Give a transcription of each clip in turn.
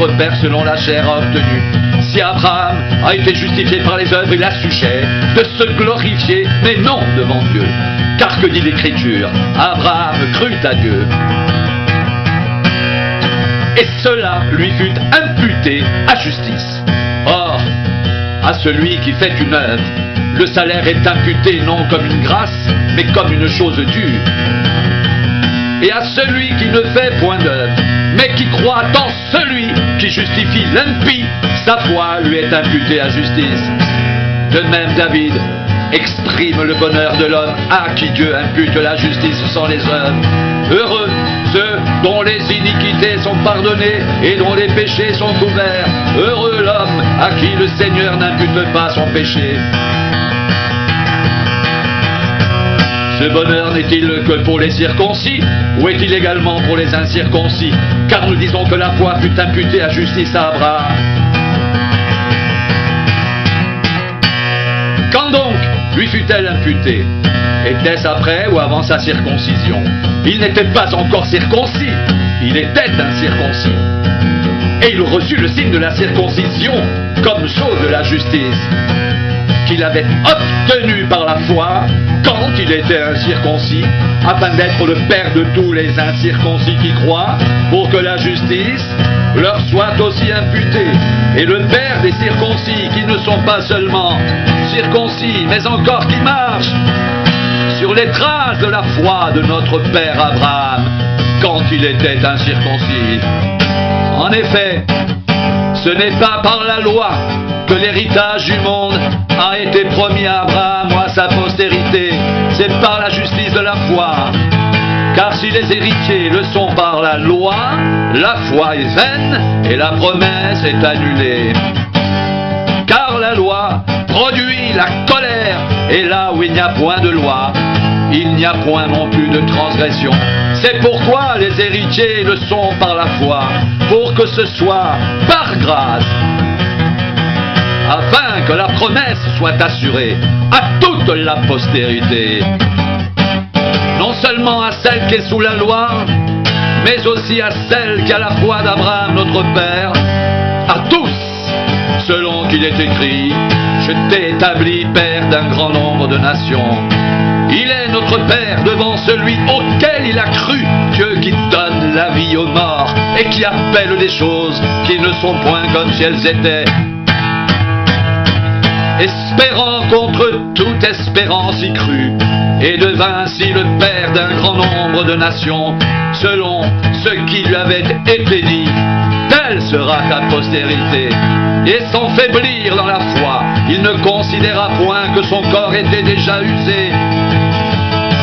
notre Père selon la chair a obtenu. Si Abraham a été justifié par les œuvres, il a sujet de se glorifier, mais non devant Dieu. Car que dit l'Écriture? Abraham crut à Dieu, et cela lui fut imputé à justice. Or, à celui qui fait une œuvre, le salaire est imputé non comme une grâce, mais comme une chose due. Et à celui qui ne fait point d'œuvre, mais qui croit en celui qui justifie l'impie, sa foi lui est imputée à justice. De même, David exprime le bonheur de l'homme à qui Dieu impute la justice sans les œuvres. Heureux ceux dont les iniquités sont pardonnées et dont les péchés sont couverts. Heureux l'homme à qui le Seigneur n'impute pas son péché. Ce bonheur n'est-il que pour les circoncis, ou est-il également pour les incirconcis? Car nous disons que la foi fut imputée à justice à Abraham. Quand donc lui fut-elle imputée? Était-ce après ou avant sa circoncision? Il n'était pas encore circoncis, il était incirconcis. Et il reçut le signe de la circoncision comme chose de la justice, qu'il avait obtenu par la foi quand il était incirconcis, afin d'être le père de tous les incirconcis qui croient, pour que la justice leur soit aussi imputée, et le père des circoncis qui ne sont pas seulement circoncis, mais encore qui marchent sur les traces de la foi de notre père Abraham, quand il était incirconcis. En effet, ce n'est pas par la loi que l'héritage du monde a été promis à Abraham ou à sa postérité, c'est par la justice de la foi. Car si les héritiers le sont par la loi, la foi est vaine et la promesse est annulée. Car la loi produit la colère, et là où il n'y a point de loi, il n'y a point non plus de transgression. C'est pourquoi les héritiers le sont par la foi, pour que ce soit par grâce, afin que la promesse soit assurée à toute la postérité, non seulement à celle qui est sous la loi, mais aussi à celle qui a la foi d'Abraham notre Père, à tous, selon qu'il est écrit: je t'ai établi Père d'un grand nombre de nations. Il est notre Père devant celui auquel il a cru, Dieu qui donne la vie aux morts et qui appelle des choses qui ne sont point comme si elles étaient, espérant contre toute espérance y crut, et devint ainsi le Père d'un grand nombre de nations, selon ce qui lui avait été dit, telle sera ta postérité. Et sans faiblir dans la foi, il ne considéra point que son corps était déjà usé,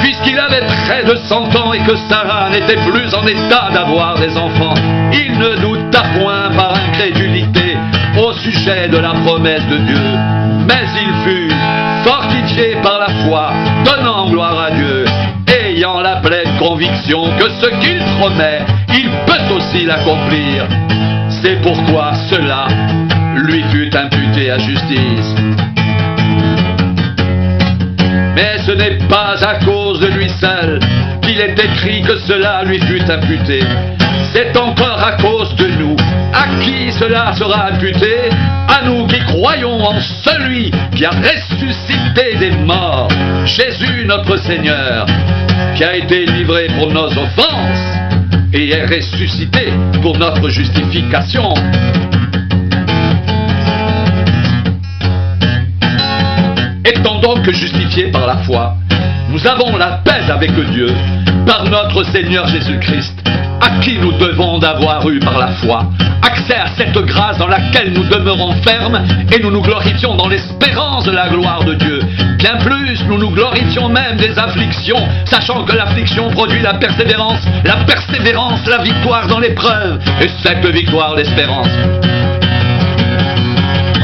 puisqu'il avait près de 100 ans et que Sarah n'était plus en état d'avoir des enfants. Il ne douta point par incrédulité au sujet de la promesse de Dieu, mais il fut fortifié par la foi, donnant gloire à Dieu, ayant la pleine conviction que ce qu'il promet, il peut aussi l'accomplir. C'est pourquoi cela lui fut imputé à justice. Mais ce n'est pas à cause de lui seul qu'il est écrit que cela lui fut imputé. C'est encore à cause de nous, à qui cela sera imputé, à nous qui croyons en celui qui a ressuscité des morts, Jésus notre Seigneur, qui a été livré pour nos offenses et est ressuscité pour notre justification. Étant donc justifiés par la foi, nous avons la paix avec Dieu par notre Seigneur Jésus-Christ, à qui nous devons d'avoir eu par la foi accès à cette grâce dans laquelle nous demeurons fermes, et nous nous glorifions dans l'espérance de la gloire de Dieu. Bien plus, nous nous glorifions même des afflictions, sachant que l'affliction produit la persévérance la victoire dans l'épreuve, et cette victoire l'espérance.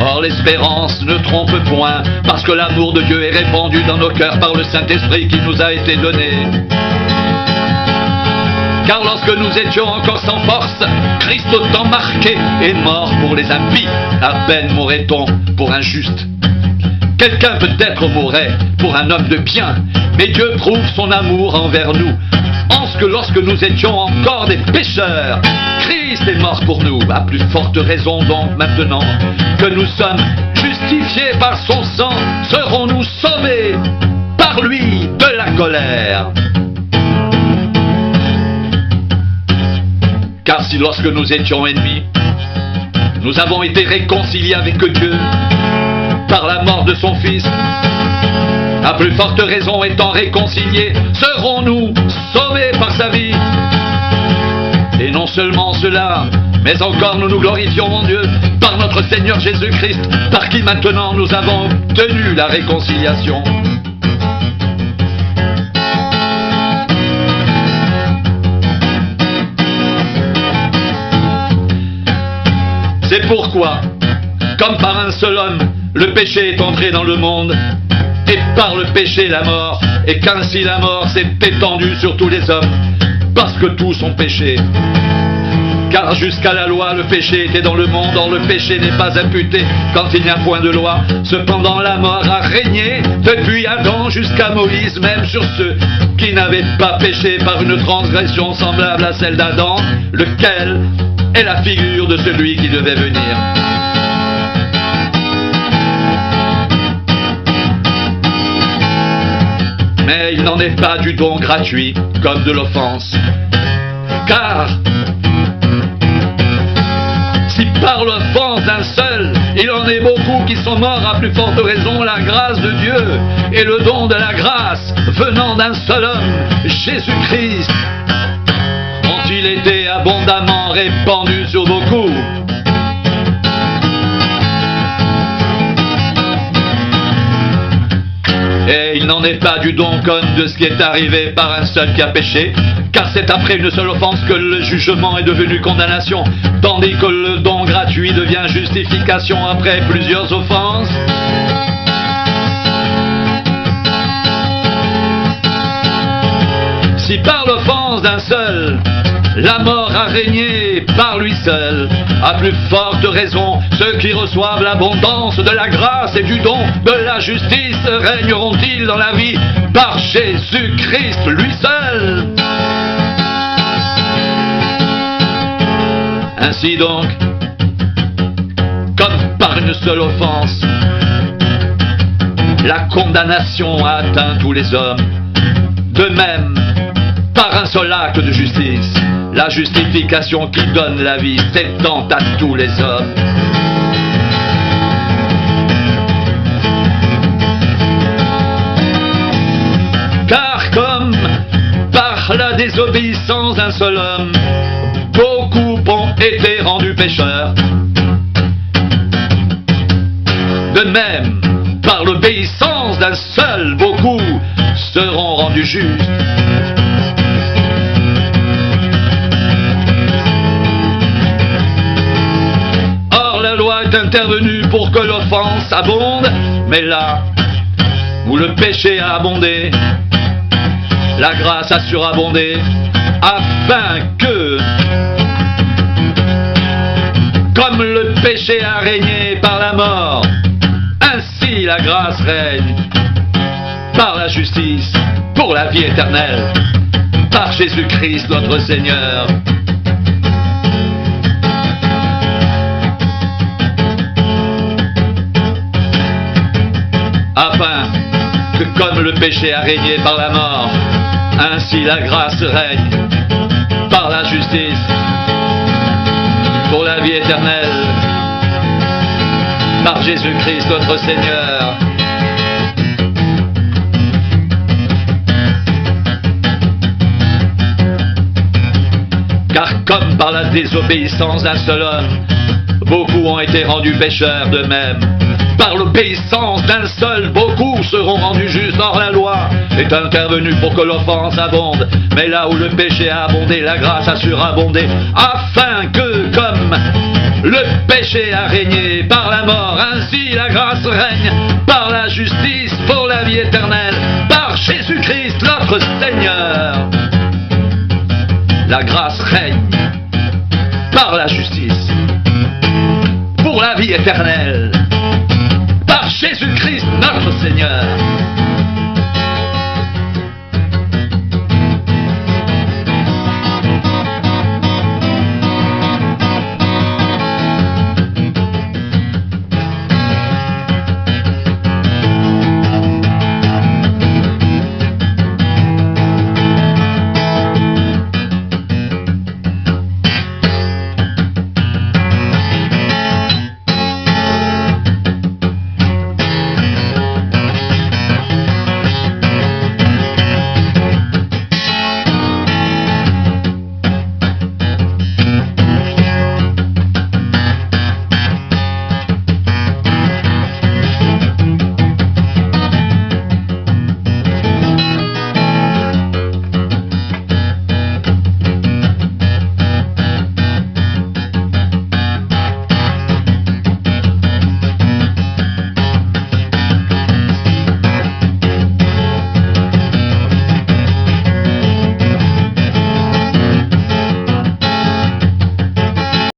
Or l'espérance ne trompe point, parce que l'amour de Dieu est répandu dans nos cœurs par le Saint-Esprit qui nous a été donné. Car lorsque nous étions encore sans force, Christ autant marqué est mort pour les impies. À peine mourrait-on pour un juste. Quelqu'un peut-être mourrait pour un homme de bien, mais Dieu prouve son amour envers nous, en ce que lorsque nous étions encore des pécheurs, Christ est mort pour nous. À plus forte raison donc maintenant que nous sommes justifiés par son sang, serons-nous sauvés par lui de la colère. Car si lorsque nous étions ennemis, nous avons été réconciliés avec Dieu par la mort de son Fils, à plus forte raison étant réconciliés, serons-nous sauvés par sa vie. Et non seulement cela, mais encore nous nous glorifions en Dieu par notre Seigneur Jésus-Christ, par qui maintenant nous avons obtenu la réconciliation. C'est pourquoi, comme par un seul homme, le péché est entré dans le monde, et par le péché la mort, et qu'ainsi la mort s'est étendue sur tous les hommes, parce que tous ont péché. Car jusqu'à la loi, le péché était dans le monde, or le péché n'est pas imputé quand il n'y a point de loi. Cependant la mort a régné depuis Adam jusqu'à Moïse, même sur ceux qui n'avaient pas péché par une transgression semblable à celle d'Adam, lequel est la figure de celui qui devait venir. Mais il n'en est pas du don gratuit comme de l'offense. Car si par l'offense d'un seul, il en est beaucoup qui sont morts, à plus forte raison la grâce de Dieu et le don de la grâce venant d'un seul homme, Jésus-Christ, ont-ils été abondamment répandus sur beaucoup. Et il n'en est pas du don comme de ce qui est arrivé par un seul qui a péché, car c'est après une seule offense que le jugement est devenu condamnation, tandis que le don gratuit devient justification après plusieurs offenses. Si par l'offense d'un seul, la mort a régné par lui seul, à plus forte raison, ceux qui reçoivent l'abondance de la grâce et du don de la justice régneront-ils dans la vie par Jésus-Christ lui seul. Ainsi donc, comme par une seule offense, la condamnation a atteint tous les hommes, de même, par un seul acte de justice, la justification qui donne la vie s'étend à tous les hommes. Car comme par la désobéissance d'un seul homme, beaucoup ont été rendus pécheurs, de même, par l'obéissance d'un seul, beaucoup seront rendus justes. Est intervenu pour que l'offense abonde, mais là où le péché a abondé, la grâce a surabondé, afin que, comme le péché a régné par la mort, ainsi la grâce règne par la justice pour la vie éternelle, par Jésus-Christ notre Seigneur. Afin que comme le péché a régné par la mort, ainsi la grâce règne par la justice pour la vie éternelle, par Jésus-Christ notre Seigneur. Car comme par la désobéissance d'un seul homme, beaucoup ont été rendus pécheurs, de même, par l'obéissance d'un seul, beaucoup seront rendus justes. Or la loi est intervenue pour que l'offense abonde, mais là où le péché a abondé, la grâce a surabondé, afin que, comme le péché a régné par la mort, ainsi la grâce règne par la justice pour la vie éternelle, par Jésus-Christ notre Seigneur. La grâce règne par la justice pour la vie éternelle, par Jésus-Christ notre Seigneur.